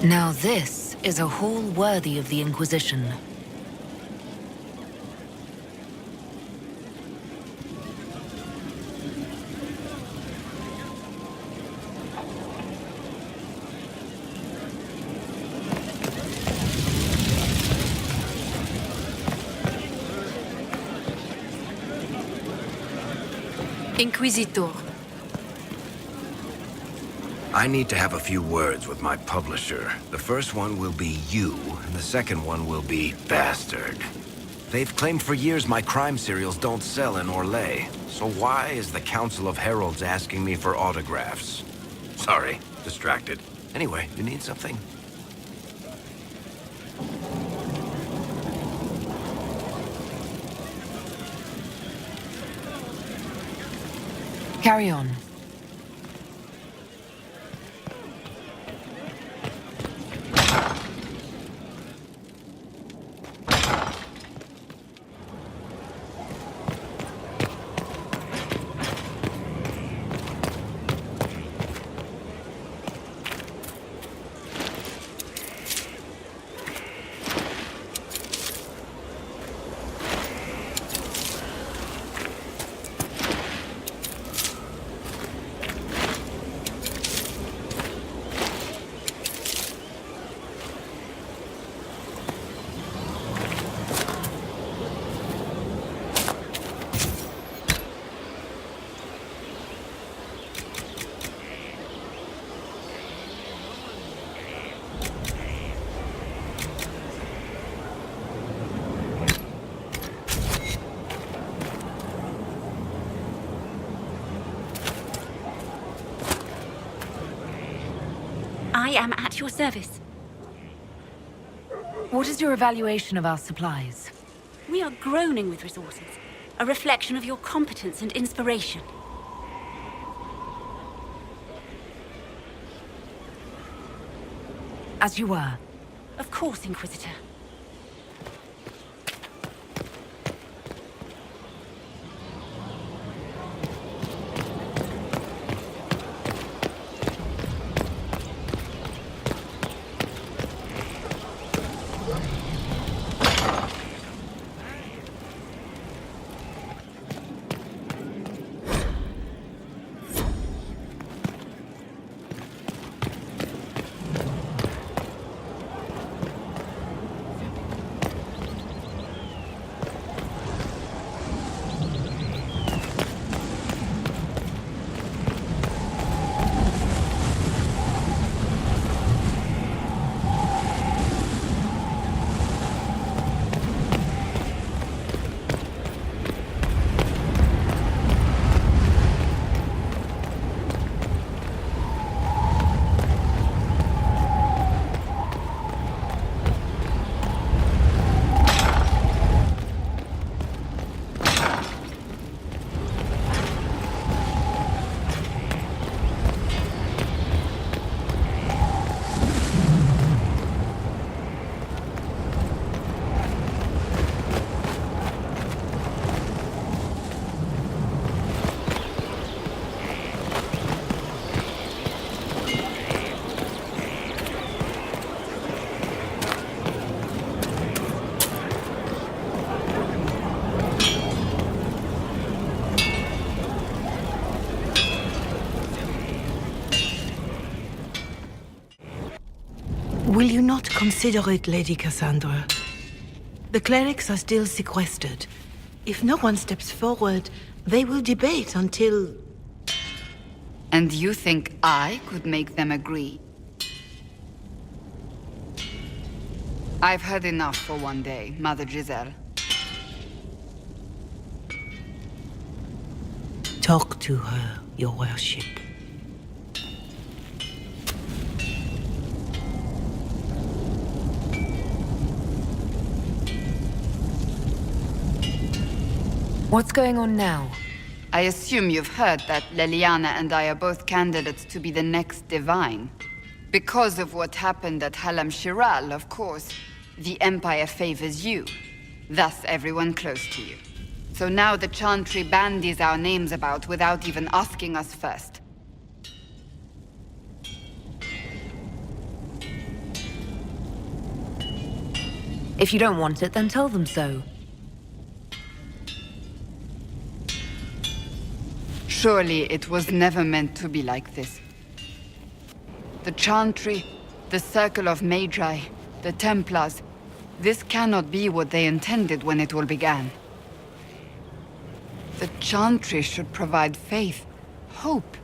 Now this is a hall worthy of the Inquisition. Inquisitor. I need to have a few words with my publisher. The first one will be you, and the second one will be Bastard. They've claimed for years my crime serials don't sell in Orlais. So why is the Council of Heralds asking me for autographs? Sorry, distracted. Anyway, you need something? Carry on. I am at your service. What is your evaluation of our supplies? We are groaning with resources, a reflection of your competence and inspiration. As you were. Of course, Inquisitor. Will you not consider it, Lady Cassandra? The clerics are still sequestered. If no one steps forward, they will debate until... And you think I could make them agree? I've heard enough for one day, Mother Giselle. Talk to her, your worship. What's going on now? I assume you've heard that Leliana and I are both candidates to be the next Divine. Because of what happened at Halam Shiral, of course, the Empire favors you. Thus, everyone close to you. So now the Chantry bandies our names about without even asking us first. If you don't want it, then tell them so. Surely it was never meant to be like this. The Chantry, the Circle of Magi, the Templars, this cannot be what they intended when it all began. The Chantry should provide faith, hope.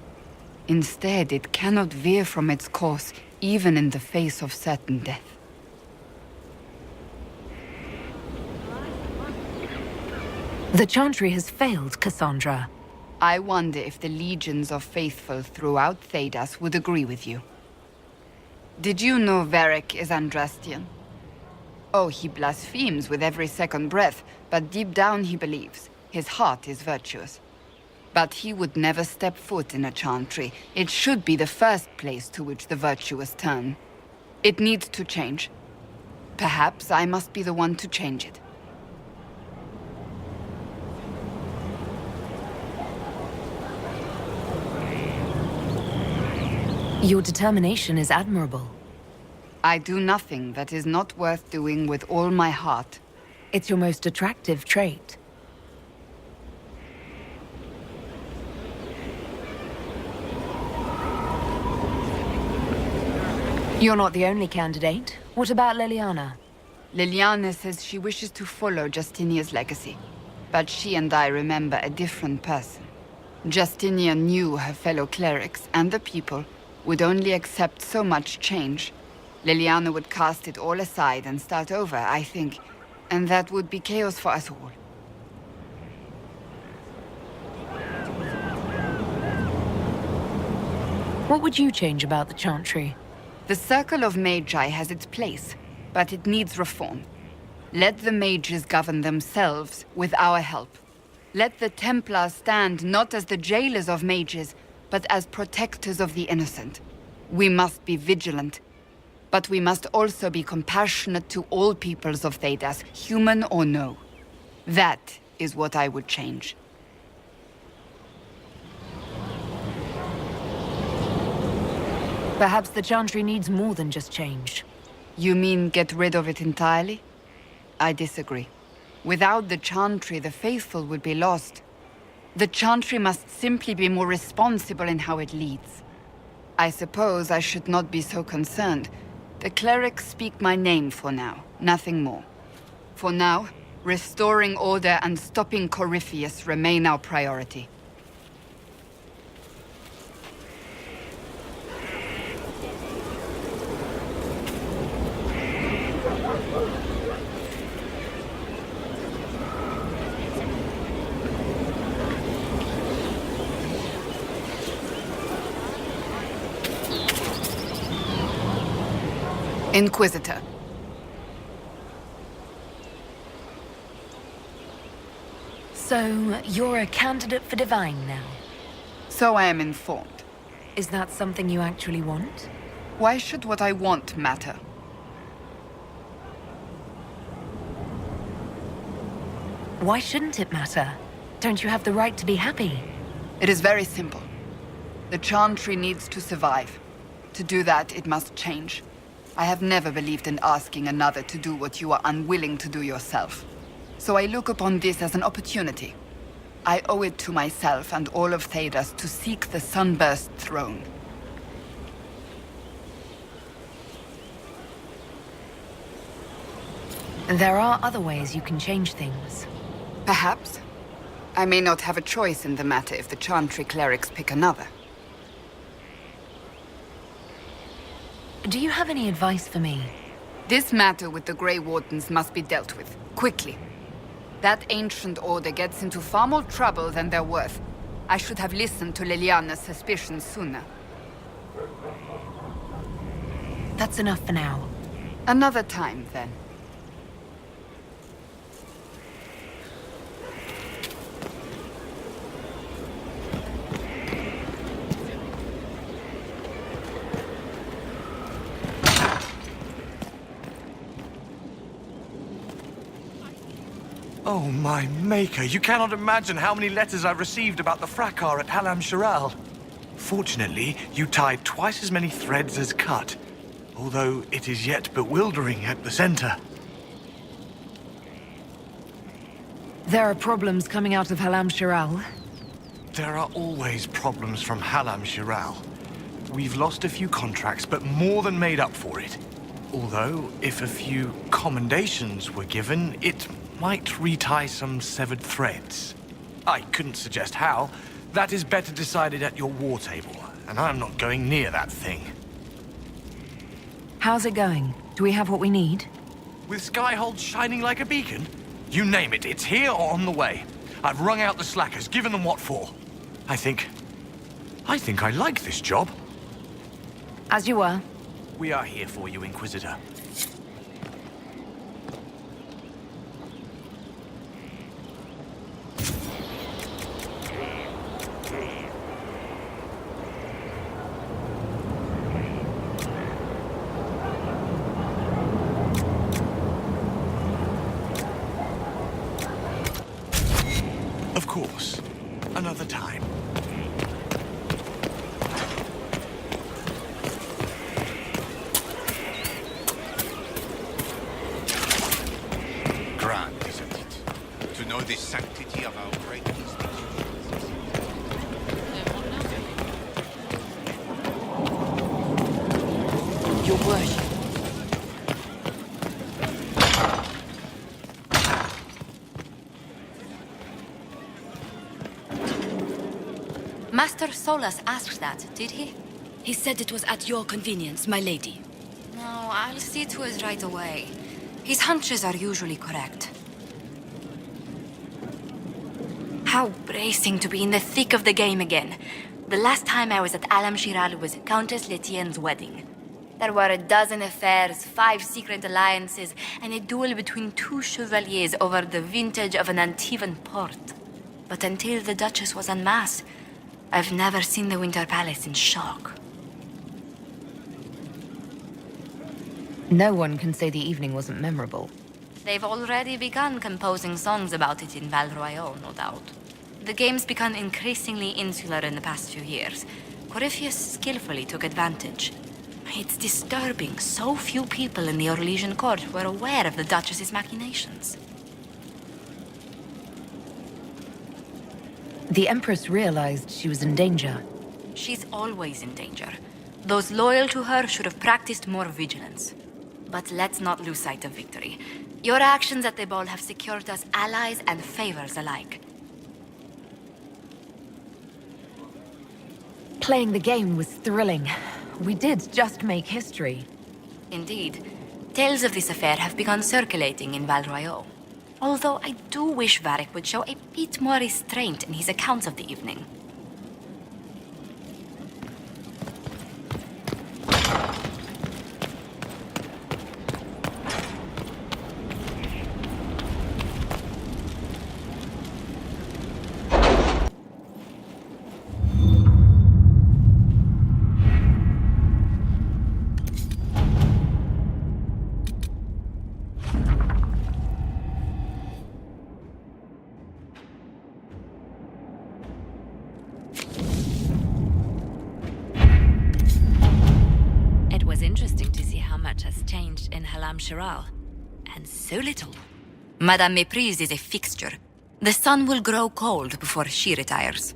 Instead, it cannot veer from its course, even in the face of certain death. The Chantry has failed, Cassandra. I wonder if the legions of faithful throughout Thedas would agree with you. Did you know Varric is Andrastian? Oh, he blasphemes with every second breath, but deep down he believes. His heart is virtuous. But he would never step foot in a Chantry. It should be the first place to which the virtuous turn. It needs to change. Perhaps I must be the one to change it. Your determination is admirable. I do nothing that is not worth doing with all my heart. It's your most attractive trait. You're not the only candidate. What about Leliana? Leliana says she wishes to follow Justinia's legacy. But she and I remember a different person. Justinia knew her fellow clerics and the people would only accept so much change. Leliana would cast it all aside and start over, I think. And that would be chaos for us all. What would you change about the Chantry? The Circle of Magi has its place, but it needs reform. Let the mages govern themselves with our help. Let the Templars stand not as the jailers of mages, but as protectors of the innocent. We must be vigilant, but we must also be compassionate to all peoples of Thedas, human or no. That is what I would change. Perhaps the Chantry needs more than just change. You mean get rid of it entirely? I disagree. Without the Chantry, the faithful would be lost. The Chantry must simply be more responsible in how it leads. I suppose I should not be so concerned. The clerics speak my name for now, nothing more. For now, restoring order and stopping Corypheus remain our priority. Inquisitor. So, you're a candidate for Divine now? So I am informed. Is that something you actually want? Why should what I want matter? Why shouldn't it matter? Don't you have the right to be happy? It is very simple. The Chantry needs to survive. To do that, it must change. I have never believed in asking another to do what you are unwilling to do yourself. So I look upon this as an opportunity. I owe it to myself and all of Thedas to seek the Sunburst throne. There are other ways you can change things. Perhaps. I may not have a choice in the matter if the Chantry clerics pick another. Do you have any advice for me? This matter with the Grey Wardens must be dealt with, quickly. That ancient order gets into far more trouble than they're worth. I should have listened to Leliana's suspicions sooner. That's enough for now. Another time, then. Oh, my maker, you cannot imagine how many letters I've received about the fracas at Halam Shiral. Fortunately, you tied twice as many threads as cut, although it is yet bewildering at the center. There are problems coming out of Halam Shiral. There are always problems from Halam Shiral. We've lost a few contracts, but more than made up for it. Although, if a few commendations were given, it might retie some severed threads. I couldn't suggest how. That is better decided at your war table, and I'm not going near that thing. How's it going? Do we have what we need? With Skyhold shining like a beacon? You name it, it's here or on the way. I've wrung out the slackers, given them what for. I think I like this job. As you were. We are here for you, Inquisitor. Of course. Another time. Grand, isn't it? To know the sanctity of our great institutions. Your worship. Master Solas asked that, did he? He said it was at your convenience, my lady. No, I'll see to it right away. His hunches are usually correct. How bracing to be in the thick of the game again. The last time I was at Alam Shiral was Countess Letienne's wedding. There were a dozen affairs, 5 secret alliances, and a duel between 2 chevaliers over the vintage of an Antivan port. But until the Duchess was en masse, I've never seen the Winter Palace in shock. No one can say the evening wasn't memorable. They've already begun composing songs about it in Val Royale, no doubt. The game's become increasingly insular in the past few years. Corypheus skillfully took advantage. It's disturbing so few people in the Orlesian court were aware of the Duchess's machinations. The Empress realized she was in danger. She's always in danger. Those loyal to her should have practiced more vigilance. But let's not lose sight of victory. Your actions at the ball have secured us allies and favors alike. Playing the game was thrilling. We did just make history. Indeed. Tales of this affair have begun circulating in Val Royale. Although I do wish Varric would show a bit more restraint in his accounts of the evening. Shiral. And so little. Madame Méprise is a fixture. The sun will grow cold before she retires.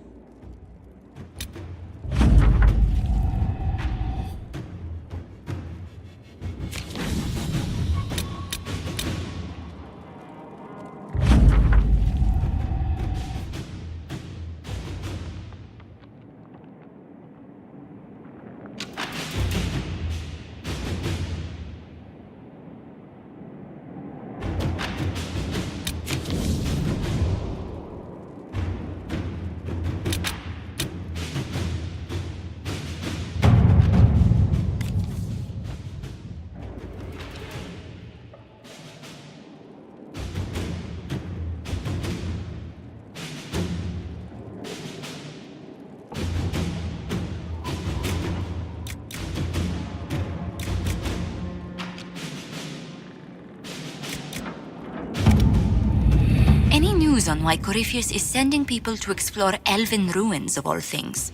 On why Corypheus is sending people to explore elven ruins of all things.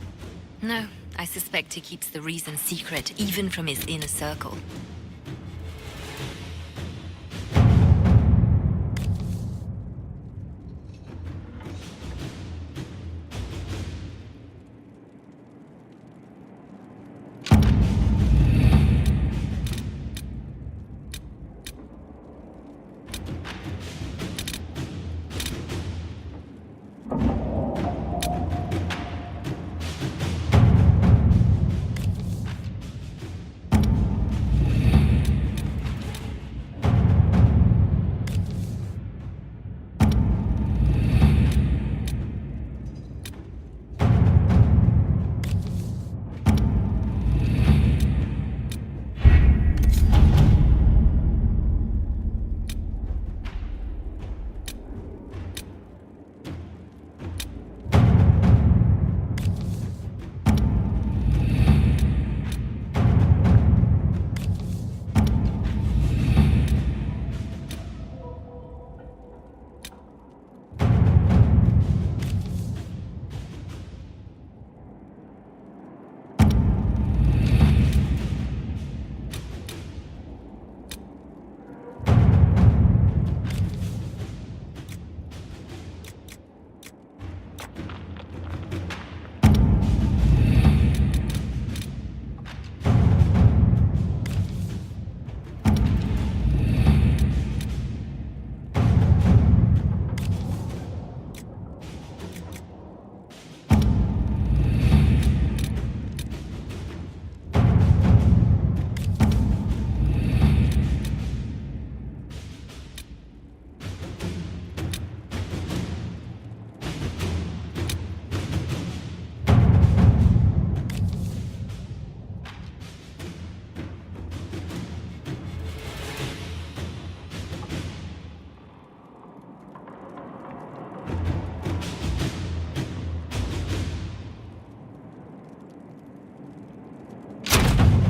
No, I suspect he keeps the reason secret, even from his inner circle.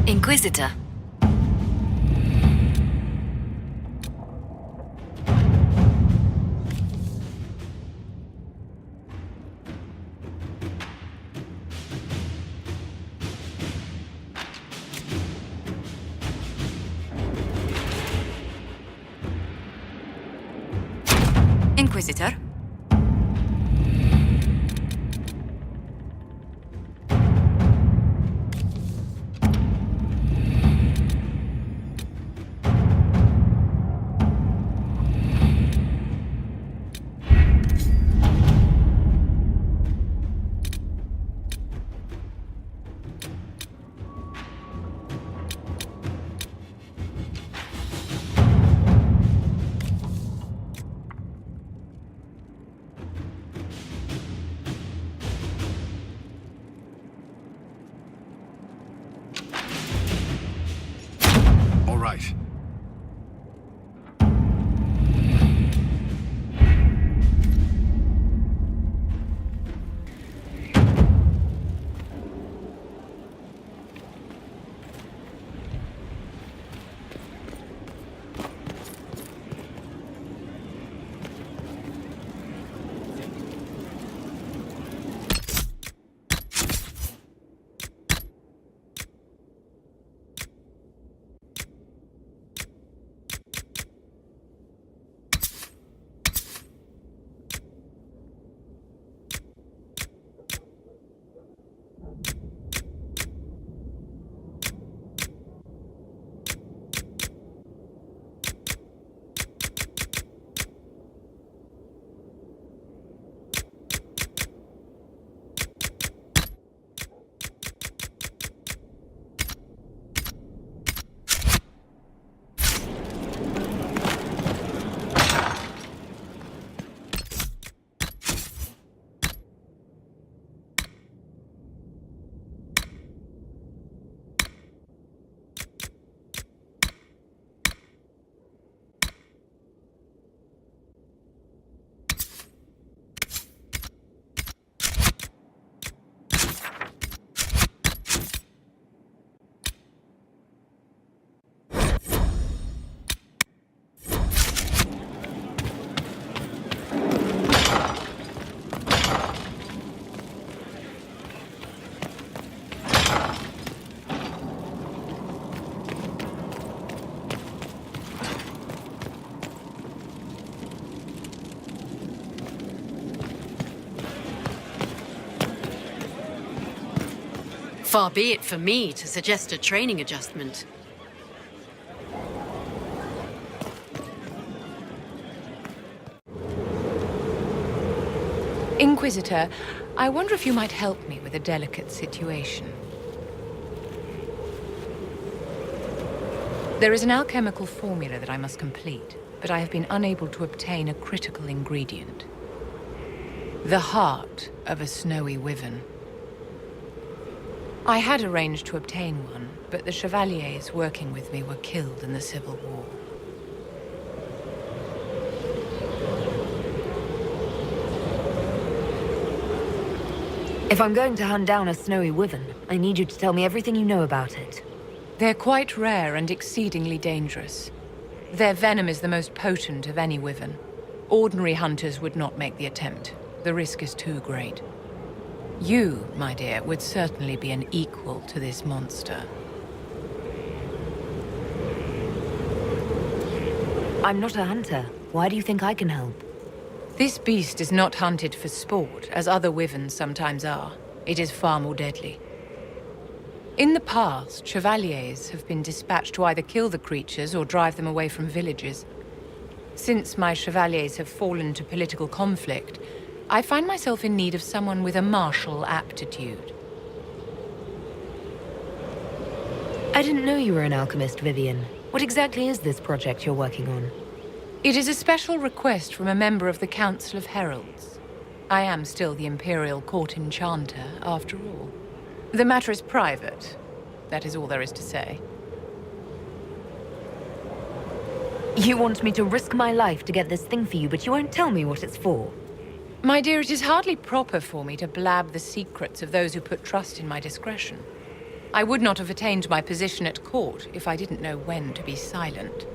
Inquisitor. Inquisitor. All right. Far be it for me to suggest a training adjustment. Inquisitor, I wonder if you might help me with a delicate situation. There is an alchemical formula that I must complete, but I have been unable to obtain a critical ingredient. The heart of a snowy wyvern. I had arranged to obtain one, but the chevaliers working with me were killed in the Civil War. If I'm going to hunt down a snowy wyvern, I need you to tell me everything you know about it. They're quite rare and exceedingly dangerous. Their venom is the most potent of any wyvern. Ordinary hunters would not make the attempt. The risk is too great. You, my dear, would certainly be an equal to this monster. I'm not a hunter. Why do you think I can help? This beast is not hunted for sport, as other wyverns sometimes are. It is far more deadly. In the past, chevaliers have been dispatched to either kill the creatures or drive them away from villages. Since my chevaliers have fallen to political conflict, I find myself in need of someone with a martial aptitude. I didn't know you were an alchemist, Vivian. What exactly is this project you're working on? It is a special request from a member of the Council of Heralds. I am still the Imperial Court Enchanter, after all. The matter is private. That is all there is to say. You want me to risk my life to get this thing for you, but you won't tell me what it's for. My dear, it is hardly proper for me to blab the secrets of those who put trust in my discretion. I would not have attained my position at court if I didn't know when to be silent.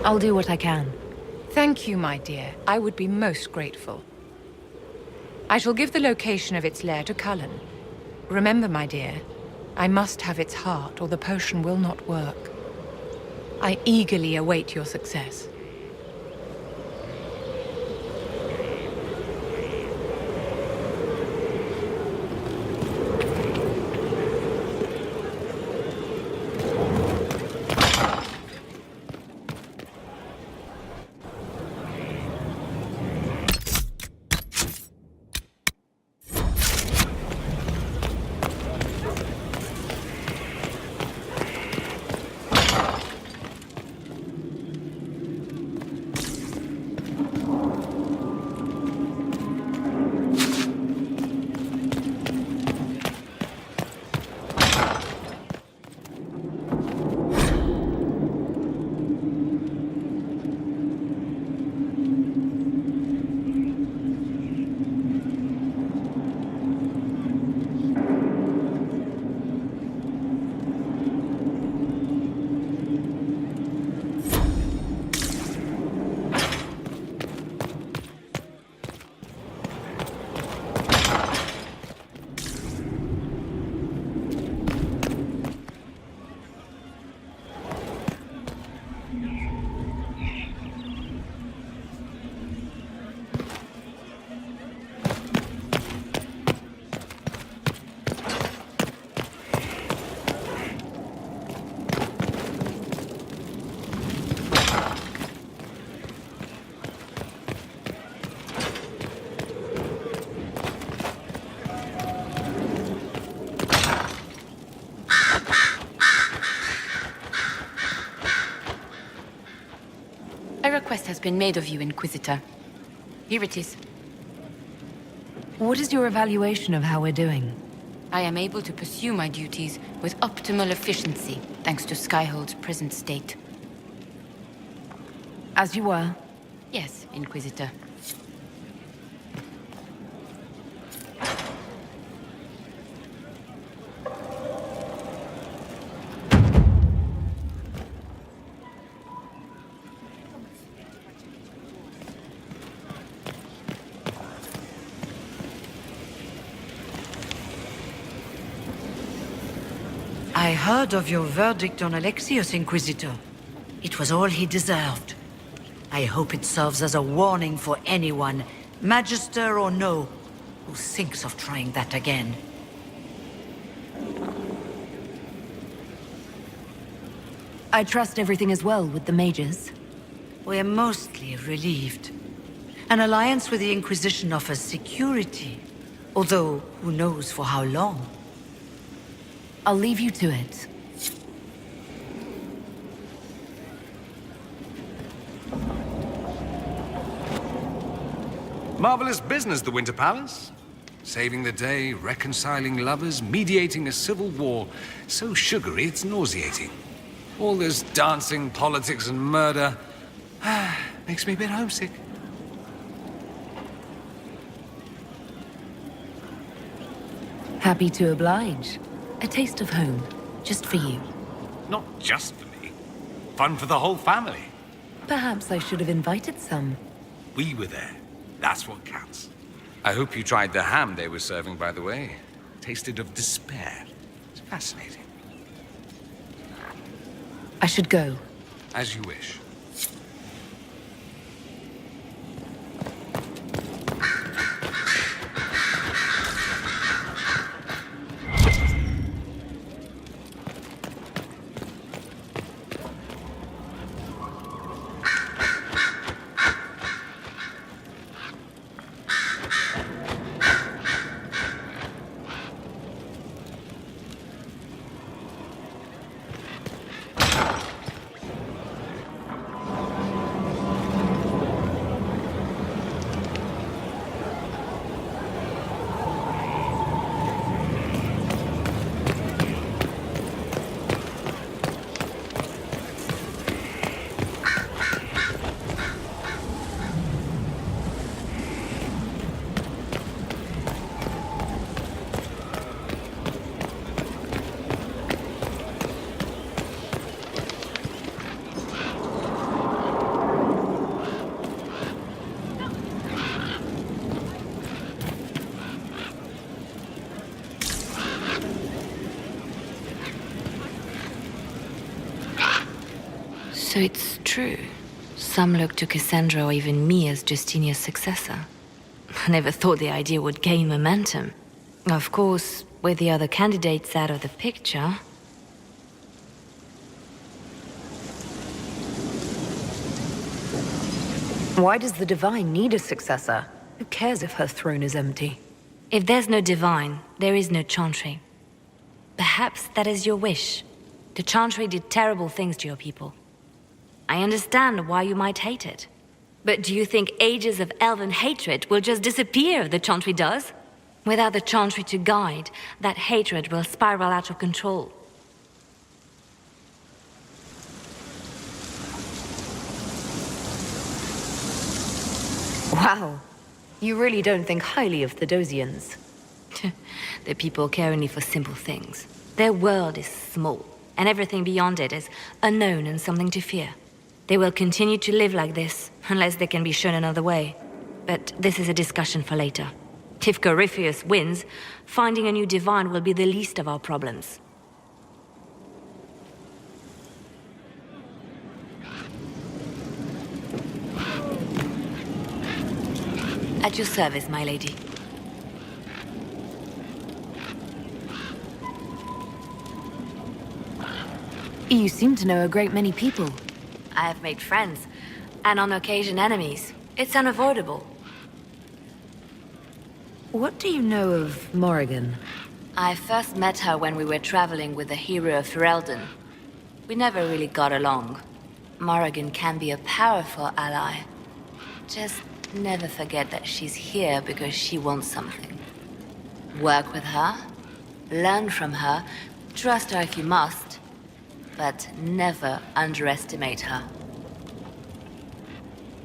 I'll do what I can. Thank you, my dear. I would be most grateful. I shall give the location of its lair to Kallian. Remember, my dear, I must have its heart or the potion will not work. I eagerly await your success. A request has been made of you, Inquisitor. Here it is. What is your evaluation of how we're doing? I am able to pursue my duties with optimal efficiency, thanks to Skyhold's present state. As you were? Yes, Inquisitor. I heard of your verdict on Alexios, Inquisitor. It was all he deserved. I hope it serves as a warning for anyone, Magister or no, who thinks of trying that again. I trust everything is well with the mages. We're mostly relieved. An alliance with the Inquisition offers security, although who knows for how long. I'll leave you to it. Marvelous business, the Winter Palace. Saving the day, reconciling lovers, mediating a civil war. So sugary, it's nauseating. All this dancing, politics, and murder makes me a bit homesick. Happy to oblige. A taste of home, just for you. Not just for me. Fun for the whole family. Perhaps I should have invited some. We were there. That's what counts. I hope you tried the ham they were serving, by the way. Tasted of despair. It's fascinating. I should go. As you wish. So it's true. Some look to Cassandra or even me as Justinia's successor. I never thought the idea would gain momentum. Of course, with the other candidates out of the picture... Why does the Divine need a successor? Who cares if her throne is empty? If there's no Divine, there is no Chantry. Perhaps that is your wish. The Chantry did terrible things to your people. I understand why you might hate it. But do you think ages of elven hatred will just disappear if the Chantry does? Without the Chantry to guide, that hatred will spiral out of control. Wow. You really don't think highly of the Dosians. The people care only for simple things. Their world is small, and everything beyond it is unknown and something to fear. They will continue to live like this, unless they can be shown another way. But this is a discussion for later. If Corypheus wins, finding a new divine will be the least of our problems. At your service, my lady. You seem to know a great many people. I have made friends, and on occasion enemies. It's unavoidable. What do you know of Morrigan? I first met her when we were traveling with the hero of Ferelden. We never really got along. Morrigan can be a powerful ally. Just never forget that she's here because she wants something. Work with her, learn from her, trust her if you must, but never underestimate her.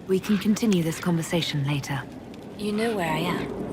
We can continue this conversation later. You know where I am.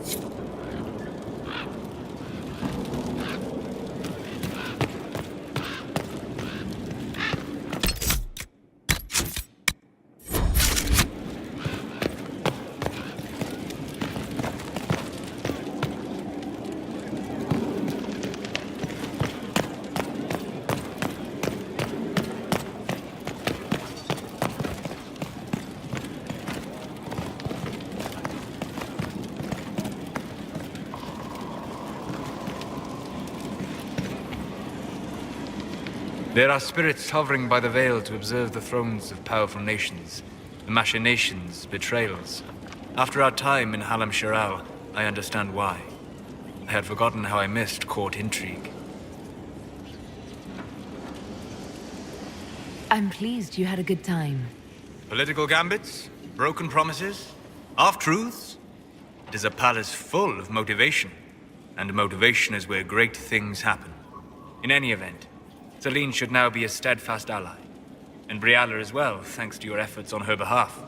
There are spirits hovering by the veil to observe the thrones of powerful nations, the machinations, betrayals. After our time in Halam Shiral, I understand why. I had forgotten how I missed court intrigue. I'm pleased you had a good time. Political gambits, broken promises, half-truths. It is a palace full of motivation, and motivation is where great things happen. In any event, Celine should now be a steadfast ally. And Briala as well, thanks to your efforts on her behalf.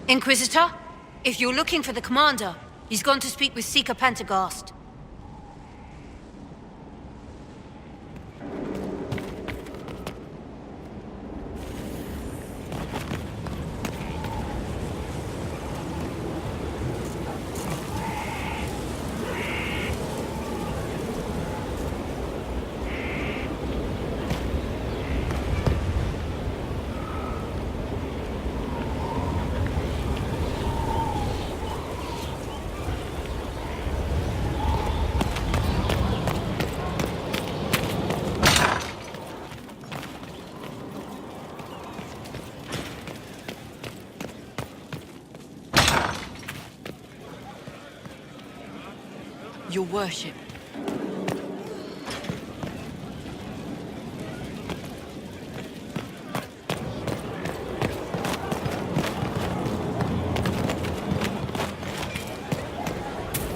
Inquisitor, if you're looking for the commander, he's gone to speak with Seeker Pentagast. Your worship.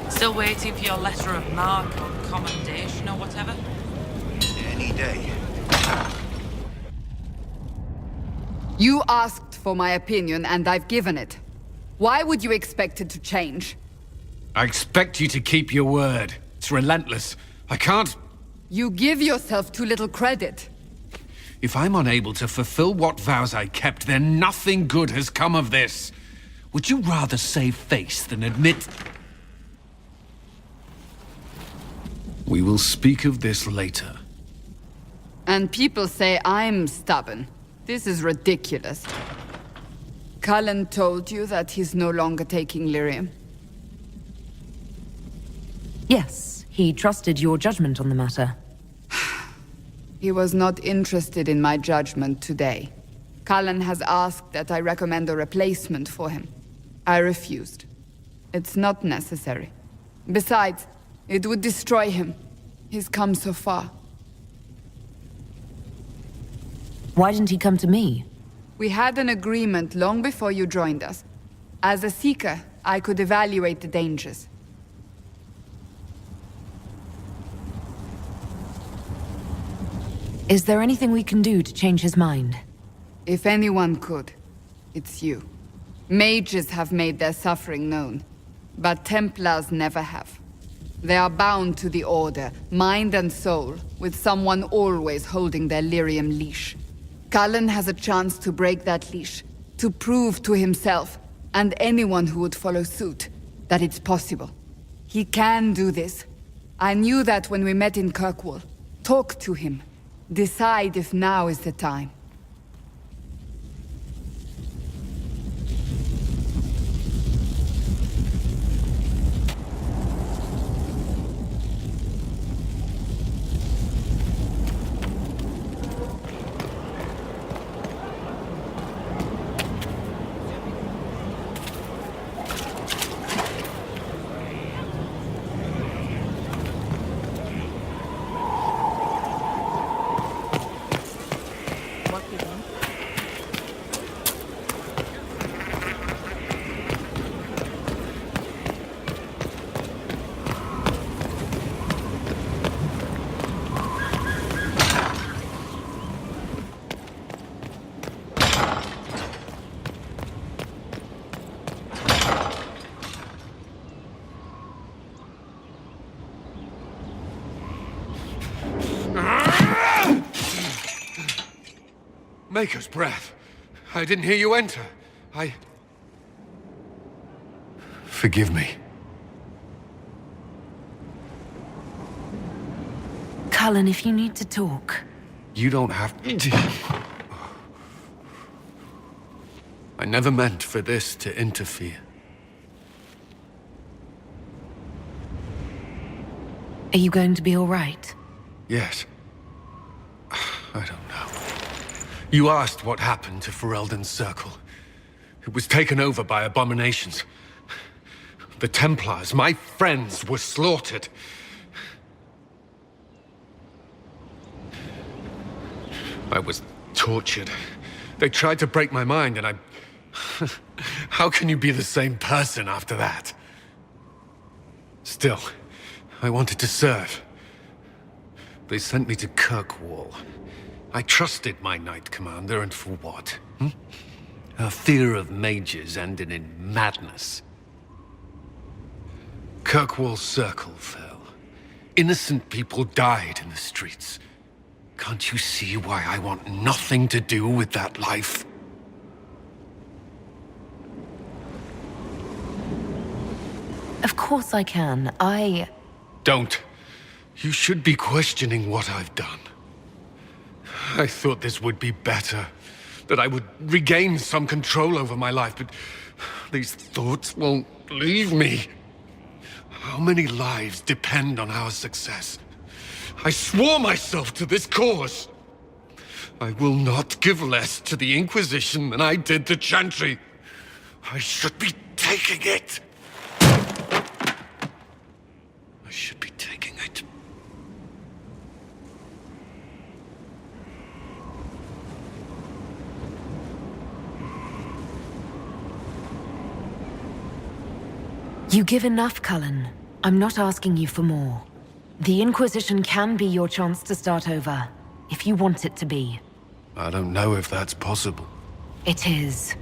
Still waiting for your letter of marque or commendation or whatever? Any day. You asked for my opinion, and I've given it. Why would you expect it to change? I expect you to keep your word. It's relentless. I can't... You give yourself too little credit. If I'm unable to fulfill what vows I kept, then nothing good has come of this. Would you rather save face than admit... We will speak of this later. And people say I'm stubborn. This is ridiculous. Kallian told you that he's no longer taking lyrium? Yes, he trusted your judgment on the matter. He was not interested in my judgment today. Kallian has asked that I recommend a replacement for him. I refused. It's not necessary. Besides, it would destroy him. He's come so far. Why didn't he come to me? We had an agreement long before you joined us. As a Seeker, I could evaluate the dangers. Is there anything we can do to change his mind? If anyone could, it's you. Mages have made their suffering known, but Templars never have. They are bound to the Order, mind and soul, with someone always holding their lyrium leash. Kallian has a chance to break that leash, to prove to himself, and anyone who would follow suit, that it's possible. He can do this. I knew that when we met in Kirkwall. Talk to him. Decide if now is the time. Maker's breath. I didn't hear you enter. Forgive me. Kallian, if you need to talk... You don't have to. I never meant for this to interfere. Are you going to be all right? Yes. I don't know. You asked what happened to Ferelden's Circle. It was taken over by abominations. The Templars, my friends, were slaughtered. I was tortured. They tried to break my mind, and I... How can you be the same person after that? Still, I wanted to serve. They sent me to Kirkwall. I trusted my Knight Commander, and for what? Her fear of mages ended in madness. Kirkwall's Circle fell. Innocent people died in the streets. Can't you see why I want nothing to do with that life? Of course I can. Don't. You should be questioning what I've done. I thought this would be better. That I would regain some control over my life, but these thoughts won't leave me. How many lives depend on our success? I swore myself to this cause. I will not give less to the Inquisition than I did to Chantry. I should be taking it. I should be taking it. You give enough, Kallian. I'm not asking you for more. The Inquisition can be your chance to start over, if you want it to be. I don't know if that's possible. It is.